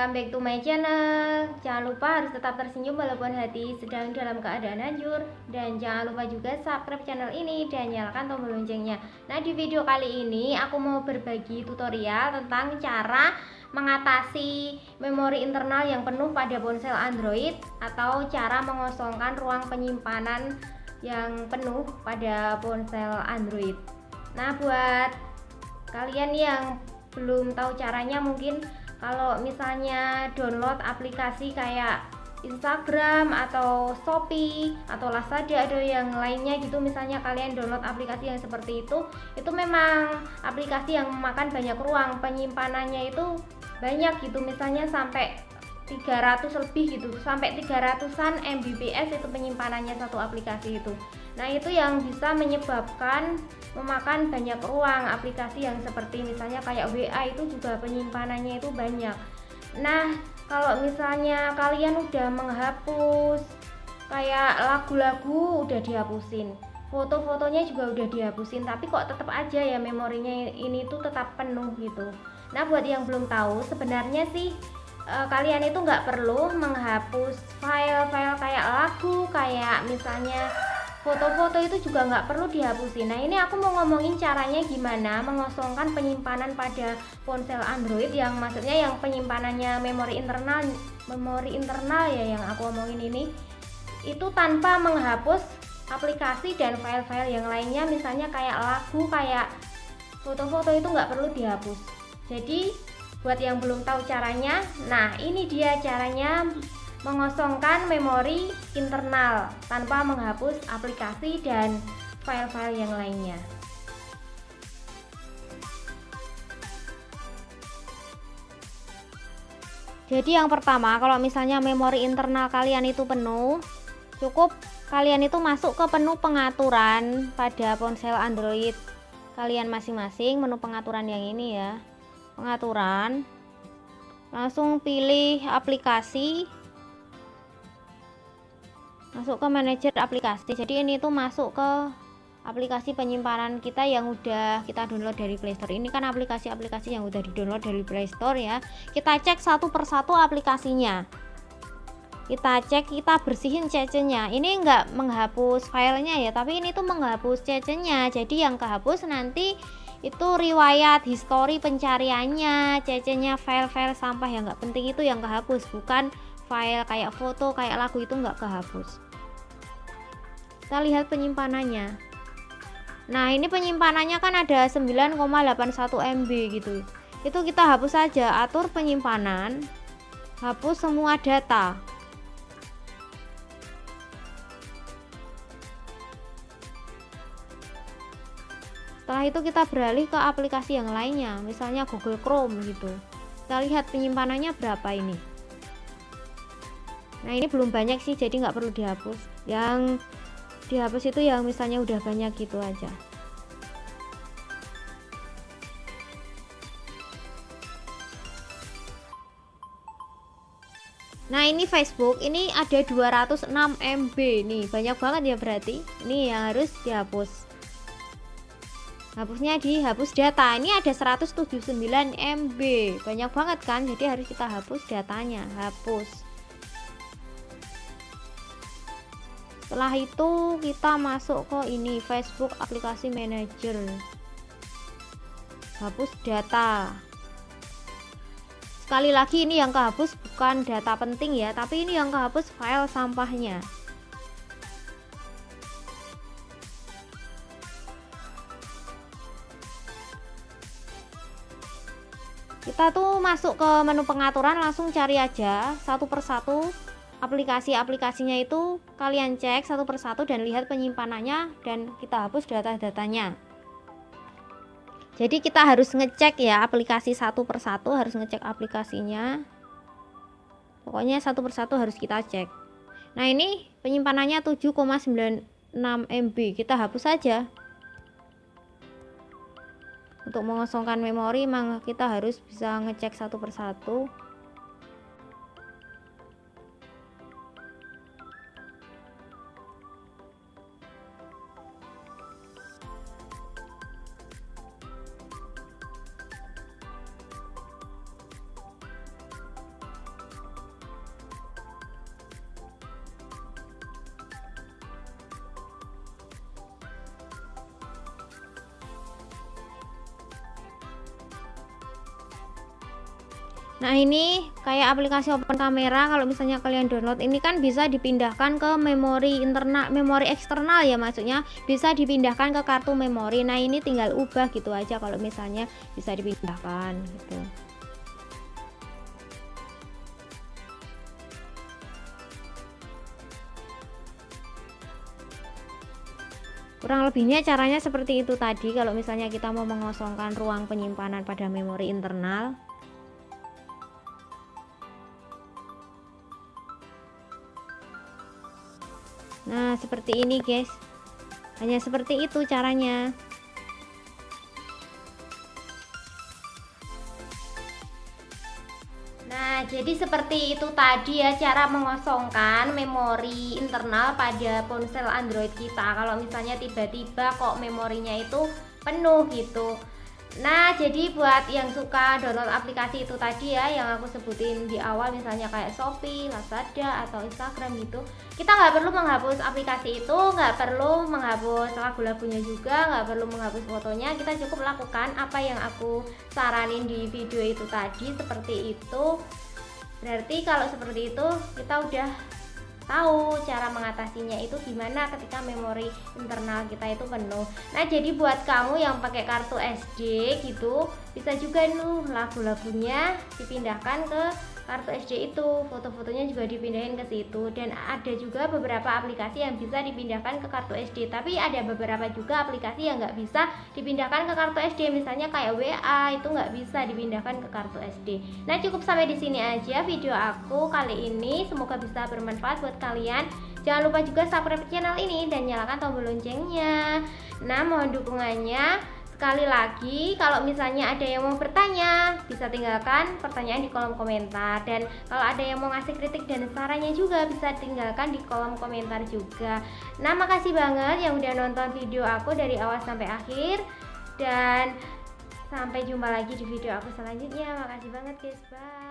welcome back to my channel. Jangan lupa harus tetap tersenyum walaupun hati sedang dalam keadaan hancur. Dan jangan lupa juga subscribe channel ini dan nyalakan tombol loncengnya. Nah, di video kali ini aku mau berbagi tutorial tentang cara mengatasi memori internal yang penuh pada ponsel Android, atau cara mengosongkan ruang penyimpanan yang penuh pada ponsel Android. Nah, buat kalian yang belum tahu caranya, mungkin kalau misalnya download aplikasi kayak Instagram atau Shopee atau Lazada atau yang lainnya gitu, misalnya kalian download aplikasi yang seperti itu memang aplikasi yang memakan banyak ruang penyimpanannya, itu banyak gitu, misalnya sampai 300 lebih gitu, sampai 300-an Mbps itu penyimpanannya satu aplikasi itu. Nah, itu yang bisa menyebabkan memakan banyak ruang. Aplikasi yang seperti misalnya kayak WA itu juga penyimpanannya itu banyak. Nah, kalau misalnya kalian udah menghapus kayak lagu-lagu udah dihapusin, foto-fotonya juga udah dihapusin, tapi kok tetap aja ya memorinya ini tuh tetap penuh gitu. Nah, buat yang belum tahu, sebenarnya sih kalian itu nggak perlu menghapus file-file kayak lagu, kayak misalnya foto-foto, itu juga nggak perlu dihapusin. Nah, ini aku mau ngomongin caranya gimana mengosongkan penyimpanan pada ponsel Android, yang maksudnya yang penyimpanannya memori internal ya, yang aku omongin ini itu tanpa menghapus aplikasi dan file-file yang lainnya, misalnya kayak lagu, kayak foto-foto, itu nggak perlu dihapus. Jadi buat yang belum tahu caranya, nah ini dia caranya mengosongkan memori internal tanpa menghapus aplikasi dan file-file yang lainnya. Jadi yang pertama, kalau misalnya memori internal kalian itu penuh, cukup kalian itu masuk ke menu pengaturan pada ponsel Android kalian masing-masing, menu pengaturan yang ini ya, pengaturan, langsung pilih aplikasi, masuk ke manajer aplikasi. Jadi ini tuh masuk ke aplikasi penyimpanan kita yang udah kita download dari Play Store. Ini kan aplikasi-aplikasi yang udah di-download dari Play Store ya. Kita cek satu persatu aplikasinya. Kita cek, kita bersihin CC-nya. Ini enggak menghapus filenya ya, tapi ini tuh menghapus CC-nya. Jadi yang kehapus nanti itu riwayat histori pencariannya, CC-nya, file-file sampah yang nggak penting itu yang kehapus, bukan file kayak foto, kayak lagu, itu nggak kehapus. Kita lihat penyimpanannya. Nah, ini penyimpanannya kan ada 9,81 MB gitu. Itu kita hapus saja, atur penyimpanan, hapus semua data. Setelah itu kita beralih ke aplikasi yang lainnya, misalnya Google Chrome gitu. Kita lihat penyimpanannya berapa ini. Nah, ini belum banyak sih, jadi nggak perlu dihapus. Yang dihapus itu yang misalnya udah banyak gitu aja. Nah, ini Facebook, ini ada 206 MB nih, banyak banget ya berarti. Ini yang harus dihapus. Hapusnya di hapus data, ini ada 179 MB, banyak banget kan, jadi harus kita hapus datanya, hapus. Setelah itu kita masuk ke ini, Facebook aplikasi manager, hapus data. Sekali lagi, ini yang kehapus bukan data penting ya, tapi ini yang kehapus file sampahnya. Kita tuh masuk ke menu pengaturan, langsung cari aja satu persatu aplikasi-aplikasinya, itu kalian cek satu persatu dan lihat penyimpanannya, dan kita hapus data-datanya. Jadi kita harus ngecek ya aplikasi satu persatu, harus ngecek aplikasinya, pokoknya satu persatu harus kita cek. Nah, ini penyimpanannya 7,96 MB, kita hapus saja. Untuk mengosongkan memori memang kita harus bisa ngecek satu persatu. Nah ini kayak aplikasi open kamera, kalau misalnya kalian download ini kan bisa dipindahkan ke memori internal, memori eksternal ya, maksudnya bisa dipindahkan ke kartu memori. Nah ini tinggal ubah gitu aja kalau misalnya bisa dipindahkan gitu. Kurang lebihnya caranya seperti itu tadi kalau misalnya kita mau mengosongkan ruang penyimpanan pada memori internal. Nah seperti ini guys, hanya seperti itu caranya. Nah jadi seperti itu tadi ya cara mengosongkan memori internal pada ponsel Android kita kalau misalnya tiba-tiba kok memorinya itu penuh gitu. Nah jadi buat yang suka download aplikasi itu tadi ya yang aku sebutin di awal, misalnya kayak Shopee, Lazada atau Instagram gitu, kita nggak perlu menghapus aplikasi itu, nggak perlu menghapus lagu-lagunya juga, nggak perlu menghapus fotonya. Kita cukup lakukan apa yang aku saranin di video itu tadi, seperti itu. Berarti kalau seperti itu kita udah tahu cara mengatasinya itu gimana ketika memori internal kita itu penuh. Nah jadi buat kamu yang pakai kartu SD gitu, bisa juga nih lagu-lagunya dipindahkan ke kartu SD itu, foto-fotonya juga dipindahin ke situ. Dan ada juga beberapa aplikasi yang bisa dipindahkan ke kartu SD, tapi ada beberapa juga aplikasi yang nggak bisa dipindahkan ke kartu SD, misalnya kayak WA itu nggak bisa dipindahkan ke kartu SD. Nah cukup sampai di sini aja video aku kali ini, semoga bisa bermanfaat buat kalian. Jangan lupa juga subscribe channel ini dan nyalakan tombol loncengnya. Nah mohon dukungannya. Sekali lagi, kalau misalnya ada yang mau bertanya, bisa tinggalkan pertanyaan di kolom komentar. Dan kalau ada yang mau ngasih kritik dan sarannya juga, bisa tinggalkan di kolom komentar juga. Nah, makasih banget yang udah nonton video aku dari awal sampai akhir. Dan sampai jumpa lagi di video aku selanjutnya. Makasih banget guys, bye.